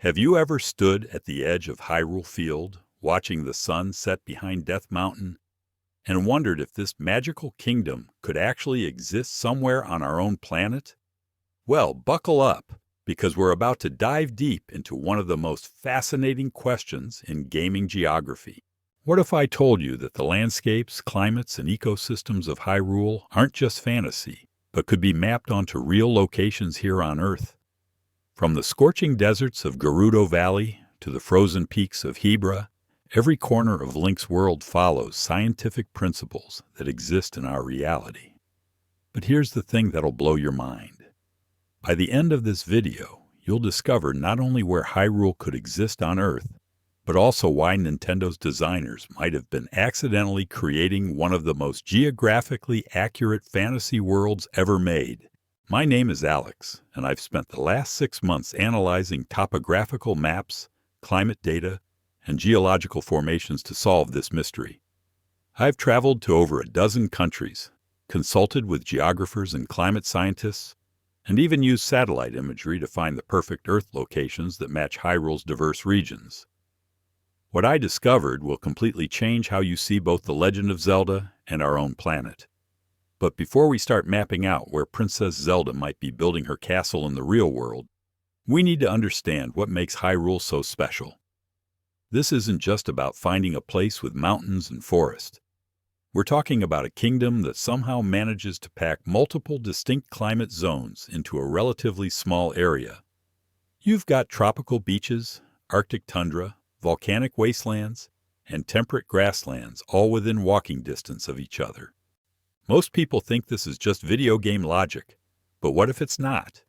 Have you ever stood at the edge of Hyrule Field, watching the sun set behind Death Mountain, and wondered if this magical kingdom could actually exist somewhere on our own planet? Well, buckle up, because we're about to dive deep into one of the most fascinating questions in gaming geography. What if I told you that the landscapes, climates, and ecosystems of Hyrule aren't just fantasy, but could be mapped onto real locations here on Earth? From the scorching deserts of Gerudo Valley to the frozen peaks of Hebra, every corner of Link's world follows scientific principles that exist in our reality. But here's the thing that'll blow your mind. By the end of this video, you'll discover not only where Hyrule could exist on Earth, but also why Nintendo's designers might have been accidentally creating one of the most geographically accurate fantasy worlds ever made. My name is Alex, and I've spent the last 6 months analyzing topographical maps, climate data, and geological formations to solve this mystery. I've traveled to over a dozen countries, consulted with geographers and climate scientists, and even used satellite imagery to find the perfect Earth locations that match Hyrule's diverse regions. What I discovered will completely change how you see both the Legend of Zelda and our own planet. But before we start mapping out where Princess Zelda might be building her castle in the real world, we need to understand what makes Hyrule so special. This isn't just about finding a place with mountains and forest. We're talking about a kingdom that somehow manages to pack multiple distinct climate zones into a relatively small area. You've got tropical beaches, Arctic tundra, volcanic wastelands, and temperate grasslands all within walking distance of each other. Most people think this is just video game logic, but what if it's not?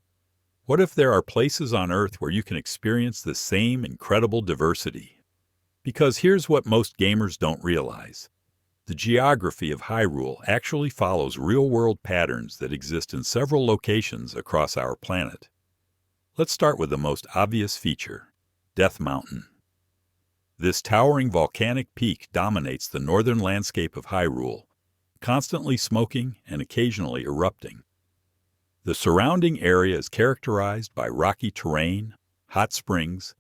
What if there are places on Earth where you can experience the same incredible diversity? Because here's what most gamers don't realize. The geography of Hyrule actually follows real-world patterns that exist in several locations across our planet. Let's start with the most obvious feature, Death Mountain. This towering volcanic peak dominates the northern landscape of Hyrule, constantly smoking and occasionally erupting. The surrounding area is characterized by rocky terrain, hot springs,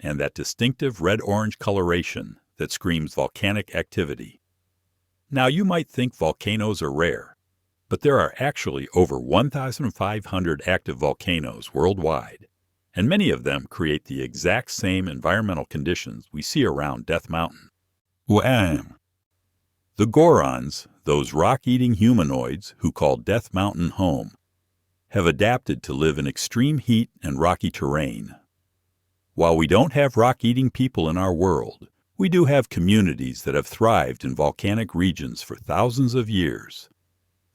and that distinctive red-orange coloration that screams volcanic activity. Now, you might think volcanoes are rare, but there are actually over 1,500 active volcanoes worldwide, and many of them create the exact same environmental conditions we see around Death Mountain. The Gorons, those rock-eating humanoids who call Death Mountain home, have adapted to live in extreme heat and rocky terrain. While we don't have rock-eating people in our world, we do have communities that have thrived in volcanic regions for thousands of years.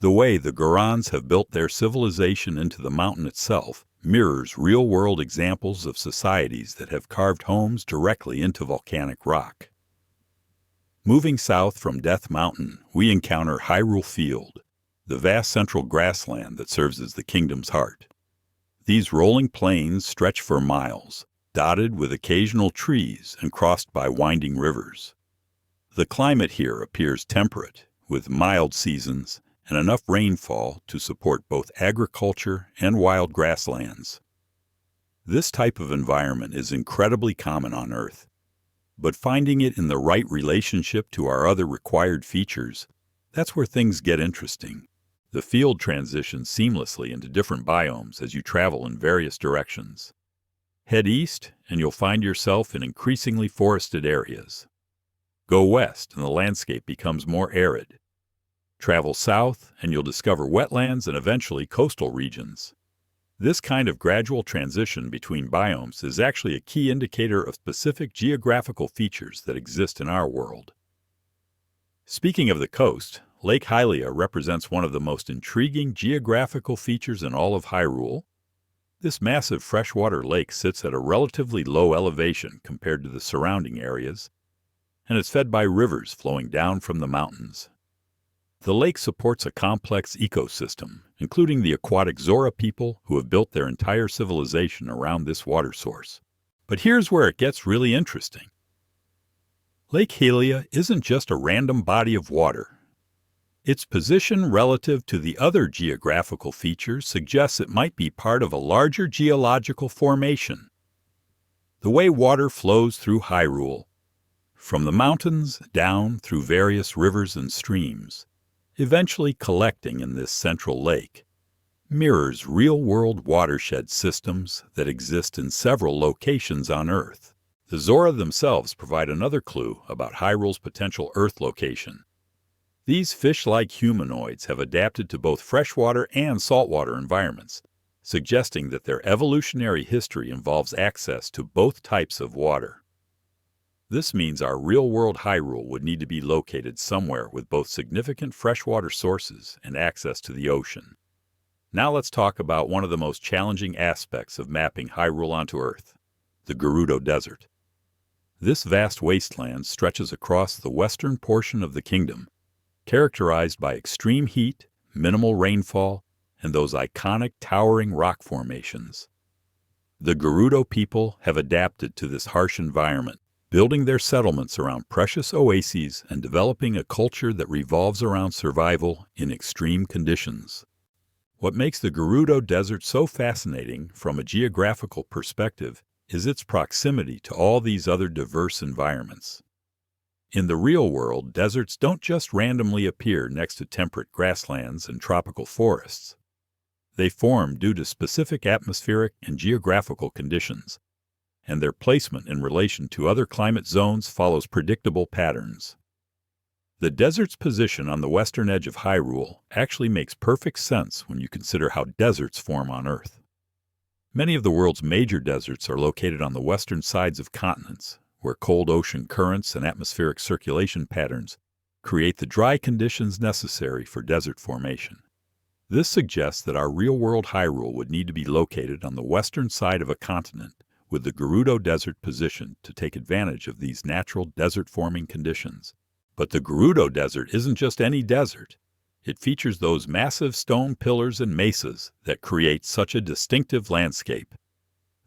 The way the Gorons have built their civilization into the mountain itself mirrors real-world examples of societies that have carved homes directly into volcanic rock. Moving south from Death Mountain, we encounter Hyrule Field, the vast central grassland that serves as the kingdom's heart. These rolling plains stretch for miles, dotted with occasional trees and crossed by winding rivers. The climate here appears temperate, with mild seasons and enough rainfall to support both agriculture and wild grasslands. This type of environment is incredibly common on Earth, but finding it in the right relationship to our other required features, that's where things get interesting. The field transitions seamlessly into different biomes as you travel in various directions. Head east, and you'll find yourself in increasingly forested areas. Go west, and the landscape becomes more arid. Travel south, and you'll discover wetlands and eventually coastal regions. This kind of gradual transition between biomes is actually a key indicator of specific geographical features that exist in our world. Speaking of the coast, Lake Hylia represents one of the most intriguing geographical features in all of Hyrule. This massive freshwater lake sits at a relatively low elevation compared to the surrounding areas, and it's fed by rivers flowing down from the mountains. The lake supports a complex ecosystem, including the aquatic Zora people who have built their entire civilization around this water source. But here's where it gets really interesting. Lake Hylia isn't just a random body of water. Its position relative to the other geographical features suggests it might be part of a larger geological formation. The way water flows through Hyrule, from the mountains down through various rivers and streams, eventually collecting in this central lake, mirrors real-world watershed systems that exist in several locations on Earth. The Zora themselves provide another clue about Hyrule's potential Earth location. These fish-like humanoids have adapted to both freshwater and saltwater environments, suggesting that their evolutionary history involves access to both types of water. This means our real-world Hyrule would need to be located somewhere with both significant freshwater sources and access to the ocean. Now let's talk about one of the most challenging aspects of mapping Hyrule onto Earth, the Gerudo Desert. This vast wasteland stretches across the western portion of the kingdom, characterized by extreme heat, minimal rainfall, and those iconic towering rock formations. The Gerudo people have adapted to this harsh environment, building their settlements around precious oases and developing a culture that revolves around survival in extreme conditions. What makes the Gerudo Desert so fascinating from a geographical perspective is its proximity to all these other diverse environments. In the real world, deserts don't just randomly appear next to temperate grasslands and tropical forests. They form due to specific atmospheric and geographical conditions, and their placement in relation to other climate zones follows predictable patterns. The desert's position on the western edge of Hyrule actually makes perfect sense when you consider how deserts form on Earth. Many of the world's major deserts are located on the western sides of continents, where cold ocean currents and atmospheric circulation patterns create the dry conditions necessary for desert formation. This suggests that our real-world Hyrule would need to be located on the western side of a continent, with the Gerudo Desert positioned to take advantage of these natural desert-forming conditions. But the Gerudo Desert isn't just any desert. It features those massive stone pillars and mesas that create such a distinctive landscape.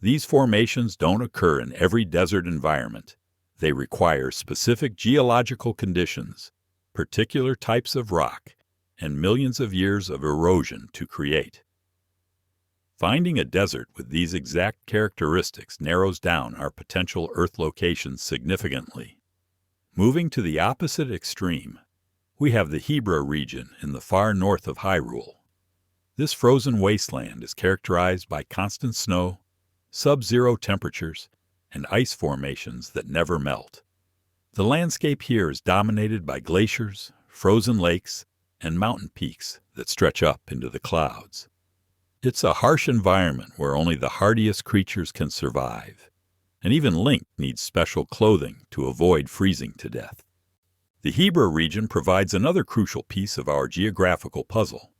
These formations don't occur in every desert environment. They require specific geological conditions, particular types of rock, and millions of years of erosion to create. Finding a desert with these exact characteristics narrows down our potential Earth locations significantly. Moving to the opposite extreme, we have the Hyrule region in the far north of Hyrule. This frozen wasteland is characterized by constant snow, sub-zero temperatures, and ice formations that never melt. The landscape here is dominated by glaciers, frozen lakes, and mountain peaks that stretch up into the clouds. It's a harsh environment where only the hardiest creatures can survive, and even Link needs special clothing to avoid freezing to death. The Hyrule region provides another crucial piece of our geographical puzzle.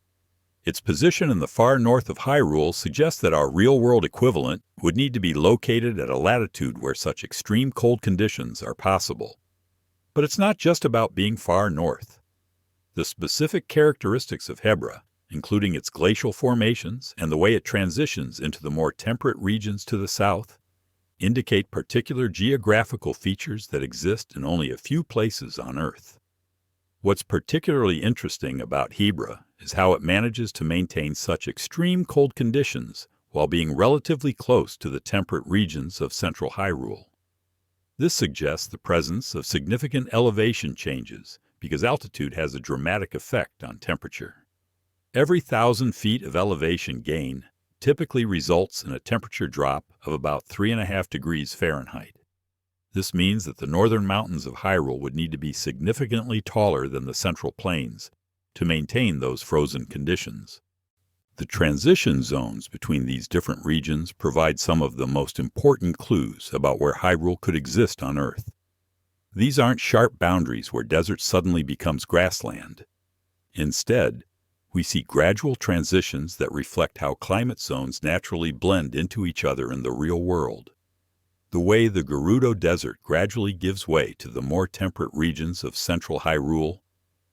Its position in the far north of Hyrule suggests that our real-world equivalent would need to be located at a latitude where such extreme cold conditions are possible. But it's not just about being far north. The specific characteristics of Hebra, including its glacial formations and the way it transitions into the more temperate regions to the south, indicate particular geographical features that exist in only a few places on Earth. What's particularly interesting about Hebra is how it manages to maintain such extreme cold conditions while being relatively close to the temperate regions of central Hyrule. This suggests the presence of significant elevation changes because altitude has a dramatic effect on temperature. Every 1,000 feet of elevation gain typically results in a temperature drop of about 3.5 degrees Fahrenheit. This means that the northern mountains of Hyrule would need to be significantly taller than the central plains to maintain those frozen conditions. The transition zones between these different regions provide some of the most important clues about where Hyrule could exist on Earth. These aren't sharp boundaries where desert suddenly becomes grassland. Instead, we see gradual transitions that reflect how climate zones naturally blend into each other in the real world. The way the Gerudo Desert gradually gives way to the more temperate regions of central Hyrule,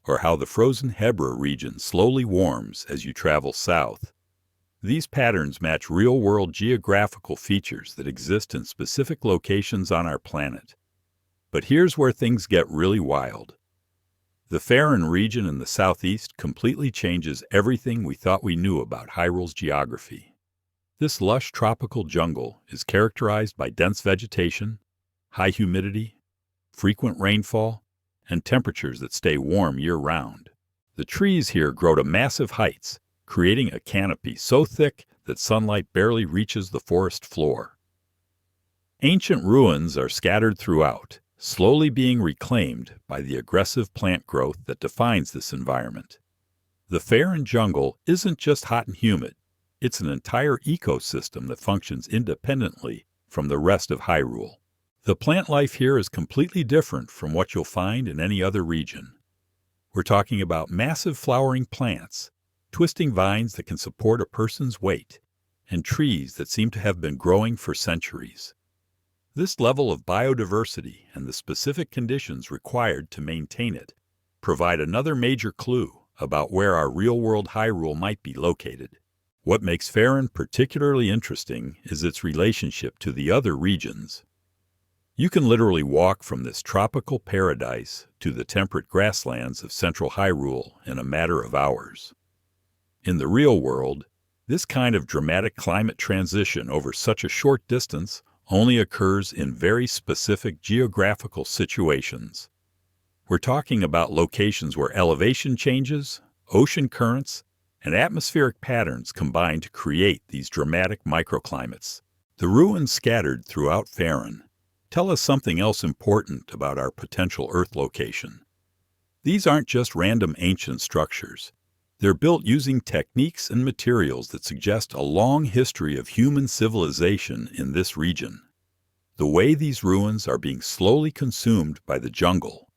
or how the frozen Hebra region slowly warms as you travel south. These patterns match real-world geographical features that exist in specific locations on our planet. But here's where things get really wild. The Faerun region in the southeast completely changes everything we thought we knew about Hyrule's geography. This lush tropical jungle is characterized by dense vegetation, high humidity, frequent rainfall, and temperatures that stay warm year-round. The trees here grow to massive heights, creating a canopy so thick that sunlight barely reaches the forest floor. Ancient ruins are scattered throughout, slowly being reclaimed by the aggressive plant growth that defines this environment. The Faerun jungle isn't just hot and humid, it's an entire ecosystem that functions independently from the rest of Hyrule. The plant life here is completely different from what you'll find in any other region. We're talking about massive flowering plants, twisting vines that can support a person's weight, and trees that seem to have been growing for centuries. This level of biodiversity and the specific conditions required to maintain it provide another major clue about where our real-world Hyrule might be located. What makes Faerun particularly interesting is its relationship to the other regions. You can literally walk from this tropical paradise to the temperate grasslands of central Hyrule in a matter of hours. In the real world, this kind of dramatic climate transition over such a short distance only occurs in very specific geographical situations. We're talking about locations where elevation changes, ocean currents, and atmospheric patterns combine to create these dramatic microclimates. The ruins scattered throughout Faerun tell us something else important about our potential Earth location. These aren't just random ancient structures. They're built using techniques and materials that suggest a long history of human civilization in this region. The way these ruins are being slowly consumed by the jungle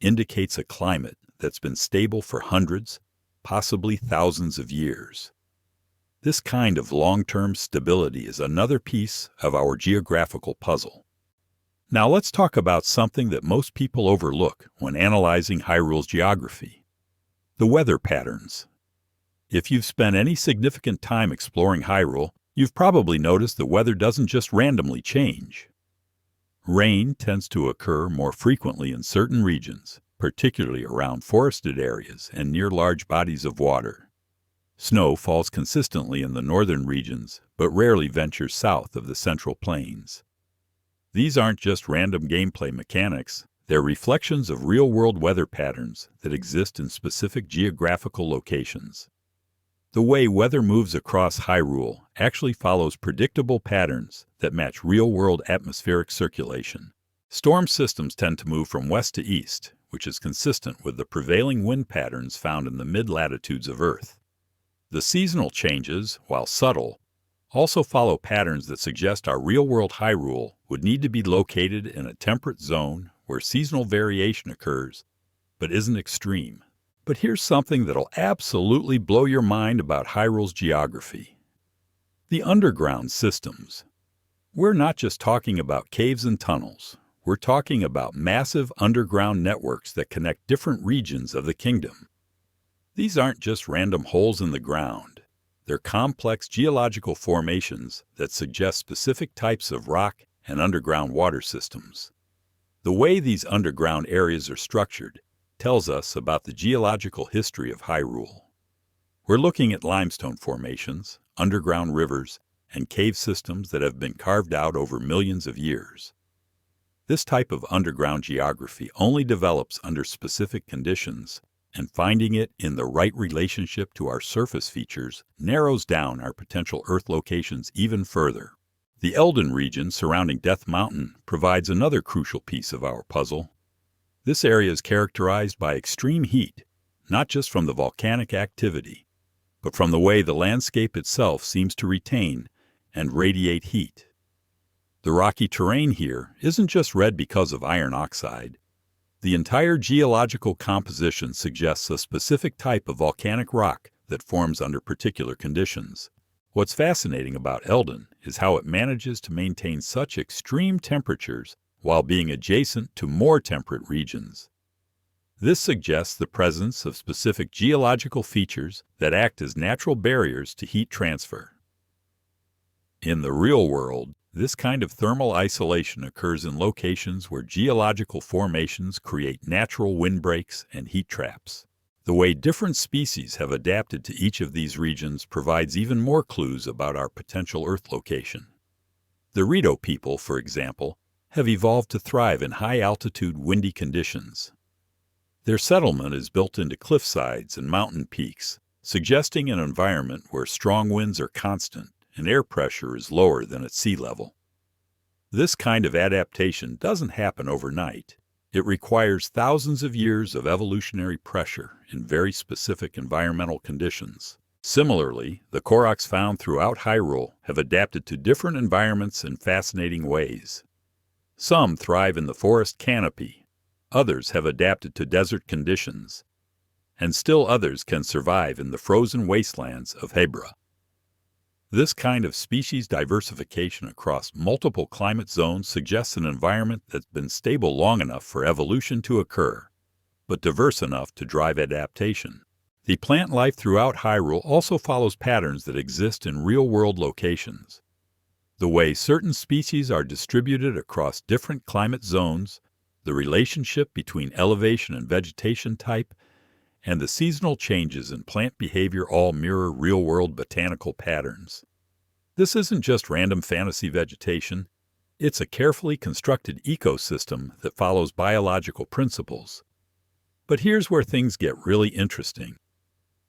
indicates a climate that's been stable for hundreds, possibly thousands of years. This kind of long-term stability is another piece of our geographical puzzle. Now let's talk about something that most people overlook when analyzing Hyrule's geography: the weather patterns. If you've spent any significant time exploring Hyrule, you've probably noticed the weather doesn't just randomly change. Rain tends to occur more frequently in certain regions, particularly around forested areas and near large bodies of water. Snow falls consistently in the northern regions, but rarely ventures south of the central plains. These aren't just random gameplay mechanics, they're reflections of real-world weather patterns that exist in specific geographical locations. The way weather moves across Hyrule actually follows predictable patterns that match real-world atmospheric circulation. Storm systems tend to move from west to east, which is consistent with the prevailing wind patterns found in the mid-latitudes of Earth. The seasonal changes, while subtle, also follow patterns that suggest our real-world Hyrule would need to be located in a temperate zone where seasonal variation occurs, but isn't extreme. But here's something that'll absolutely blow your mind about Hyrule's geography: the underground systems. We're not just talking about caves and tunnels. We're talking about massive underground networks that connect different regions of the kingdom. These aren't just random holes in the ground. They're complex geological formations that suggest specific types of rock and underground water systems. The way these underground areas are structured tells us about the geological history of Hyrule. We're looking at limestone formations, underground rivers, and cave systems that have been carved out over millions of years. This type of underground geography only develops under specific conditions, and finding it in the right relationship to our surface features narrows down our potential Earth locations even further. The Elden region surrounding Death Mountain provides another crucial piece of our puzzle. This area is characterized by extreme heat, not just from the volcanic activity, but from the way the landscape itself seems to retain and radiate heat. The rocky terrain here isn't just red because of iron oxide. The entire geological composition suggests a specific type of volcanic rock that forms under particular conditions. What's fascinating about Elden is how it manages to maintain such extreme temperatures while being adjacent to more temperate regions. This suggests the presence of specific geological features that act as natural barriers to heat transfer. In the real world, this kind of thermal isolation occurs in locations where geological formations create natural windbreaks and heat traps. The way different species have adapted to each of these regions provides even more clues about our potential Earth location. The Rito people, for example, have evolved to thrive in high-altitude, windy conditions. Their settlement is built into cliffsides and mountain peaks, suggesting an environment where strong winds are constant and air pressure is lower than at sea level. This kind of adaptation doesn't happen overnight. It requires thousands of years of evolutionary pressure in very specific environmental conditions. Similarly, the Koroks found throughout Hyrule have adapted to different environments in fascinating ways. Some thrive in the forest canopy, others have adapted to desert conditions, and still others can survive in the frozen wastelands of Hyrule. This kind of species diversification across multiple climate zones suggests an environment that's been stable long enough for evolution to occur, but diverse enough to drive adaptation. The plant life throughout Hyrule also follows patterns that exist in real-world locations. The way certain species are distributed across different climate zones, the relationship between elevation and vegetation type, and the seasonal changes in plant behavior all mirror real-world botanical patterns. This isn't just random fantasy vegetation, it's a carefully constructed ecosystem that follows biological principles. But here's where things get really interesting.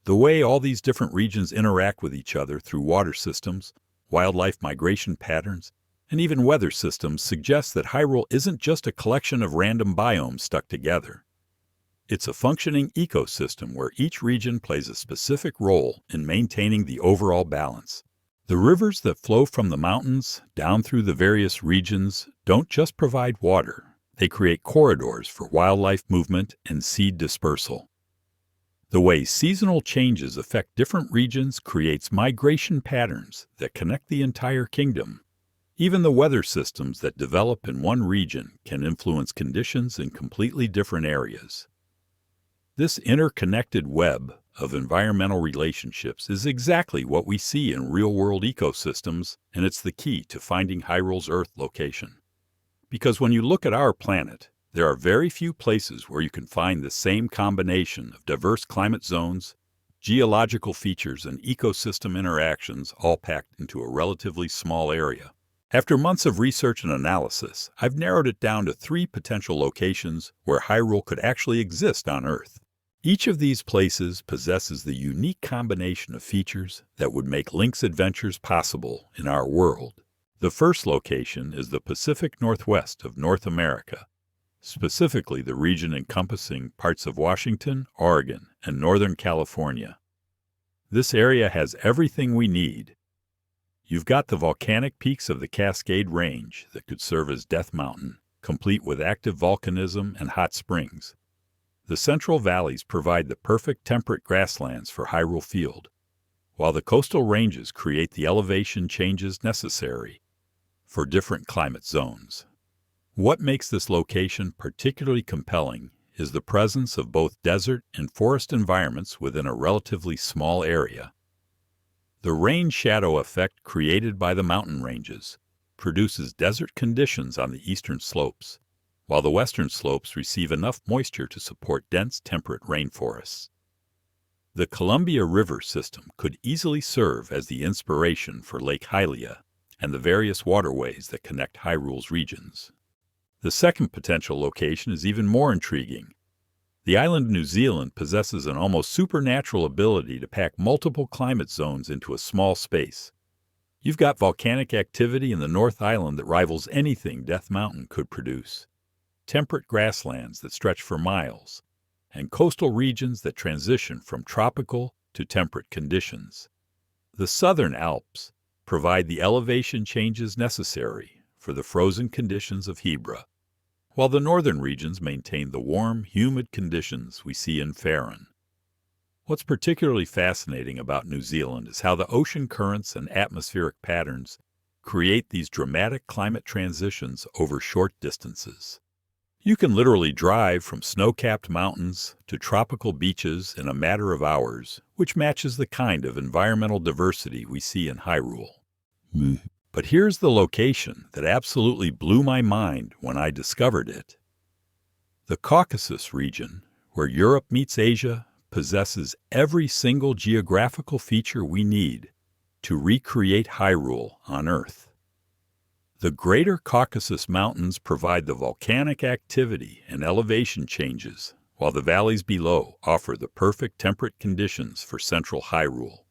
The way all these different regions interact with each other through water systems, wildlife migration patterns, and even weather systems suggests that Hyrule isn't just a collection of random biomes stuck together. It's a functioning ecosystem where each region plays a specific role in maintaining the overall balance. The rivers that flow from the mountains down through the various regions don't just provide water, they create corridors for wildlife movement and seed dispersal. The way seasonal changes affect different regions creates migration patterns that connect the entire kingdom. Even the weather systems that develop in one region can influence conditions in completely different areas. This interconnected web of environmental relationships is exactly what we see in real-world ecosystems, and it's the key to finding Hyrule's Earth location. Because when you look at our planet, there are very few places where you can find the same combination of diverse climate zones, geological features, and ecosystem interactions all packed into a relatively small area. After months of research and analysis, I've narrowed it down to 3 potential locations where Hyrule could actually exist on Earth. Each of these places possesses the unique combination of features that would make Link's adventures possible in our world. The first location is the Pacific Northwest of North America, specifically the region encompassing parts of Washington, Oregon, and Northern California. This area has everything we need. You've got the volcanic peaks of the Cascade Range that could serve as Death Mountain, complete with active volcanism and hot springs. The central valleys provide the perfect temperate grasslands for Hyrule Field, while the coastal ranges create the elevation changes necessary for different climate zones. What makes this location particularly compelling is the presence of both desert and forest environments within a relatively small area. The rain-shadow effect created by the mountain ranges produces desert conditions on the eastern slopes, while the western slopes receive enough moisture to support dense temperate rainforests. The Columbia River system could easily serve as the inspiration for Lake Hylia and the various waterways that connect Hyrule's regions. The second potential location is even more intriguing. The island of New Zealand possesses an almost supernatural ability to pack multiple climate zones into a small space. You've got volcanic activity in the North Island that rivals anything Death Mountain could produce, temperate grasslands that stretch for miles, and coastal regions that transition from tropical to temperate conditions. The southern Alps provide the elevation changes necessary for the frozen conditions of Hyrule, while the northern regions maintain the warm, humid conditions we see in Faerun. What's particularly fascinating about New Zealand is how the ocean currents and atmospheric patterns create these dramatic climate transitions over short distances. You can literally drive from snow-capped mountains to tropical beaches in a matter of hours, which matches the kind of environmental diversity we see in Hyrule. But here's the location that absolutely blew my mind when I discovered it. The Caucasus region, where Europe meets Asia, possesses every single geographical feature we need to recreate Hyrule on Earth. The Greater Caucasus Mountains provide the volcanic activity and elevation changes, while the valleys below offer the perfect temperate conditions for central Hyrule.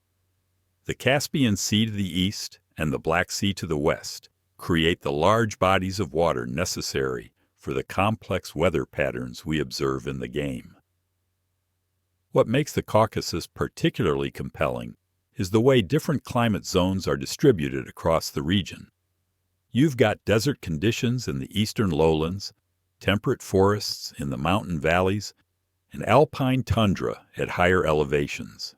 The Caspian Sea to the east and the Black Sea to the west create the large bodies of water necessary for the complex weather patterns we observe in the game. What makes the Caucasus particularly compelling is the way different climate zones are distributed across the region. You've got desert conditions in the eastern lowlands, temperate forests in the mountain valleys, and alpine tundra at higher elevations.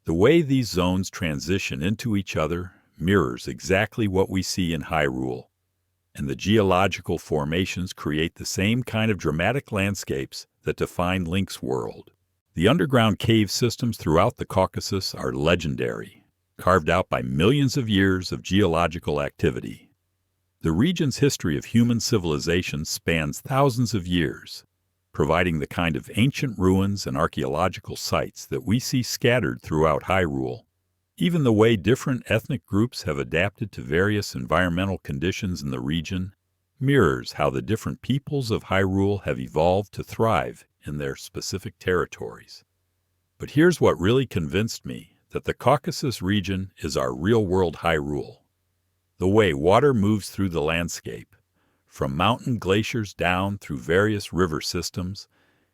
The way these zones transition into each other mirrors exactly what we see in Hyrule, and the geological formations create the same kind of dramatic landscapes that define Link's world. The underground cave systems throughout the Caucasus are legendary, carved out by millions of years of geological activity. The region's history of human civilization spans thousands of years, providing the kind of ancient ruins and archaeological sites that we see scattered throughout Hyrule. Even the way different ethnic groups have adapted to various environmental conditions in the region mirrors how the different peoples of Hyrule have evolved to thrive in their specific territories. But here's what really convinced me that the Caucasus region is our real-world Hyrule. The way water moves through the landscape, from mountain glaciers down through various river systems,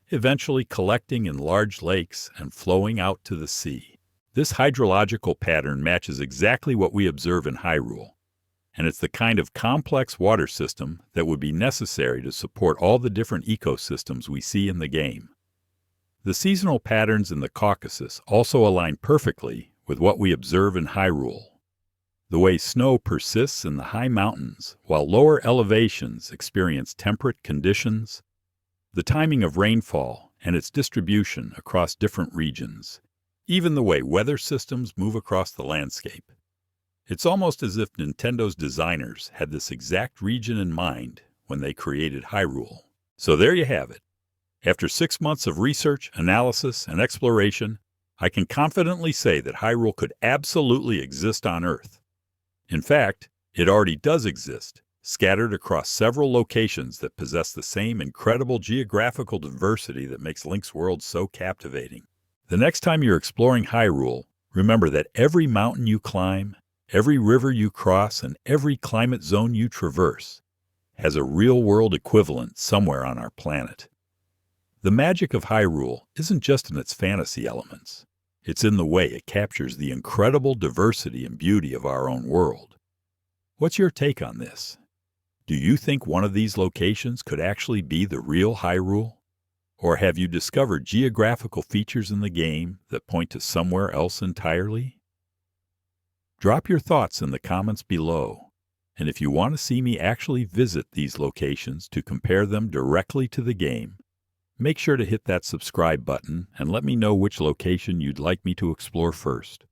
eventually collecting in large lakes and flowing out to the sea. This hydrological pattern matches exactly what we observe in Hyrule, and it's the kind of complex water system that would be necessary to support all the different ecosystems we see in the game. The seasonal patterns in the Caucasus also align perfectly with what we observe in Hyrule. The way snow persists in the high mountains while lower elevations experience temperate conditions, the timing of rainfall and its distribution across different regions, even the way weather systems move across the landscape. It's almost as if Nintendo's designers had this exact region in mind when they created Hyrule. So there you have it. After 6 months of research, analysis, and exploration, I can confidently say that Hyrule could absolutely exist on Earth. In fact, it already does exist, scattered across several locations that possess the same incredible geographical diversity that makes Link's world so captivating. The next time you're exploring Hyrule, remember that every mountain you climb, every river you cross, and every climate zone you traverse has a real-world equivalent somewhere on our planet. The magic of Hyrule isn't just in its fantasy elements. It's in the way it captures the incredible diversity and beauty of our own world. What's your take on this? Do you think one of these locations could actually be the real Hyrule? Or have you discovered geographical features in the game that point to somewhere else entirely? Drop your thoughts in the comments below, and if you want to see me actually visit these locations to compare them directly to the game, make sure to hit that subscribe button and let me know which location you'd like me to explore first.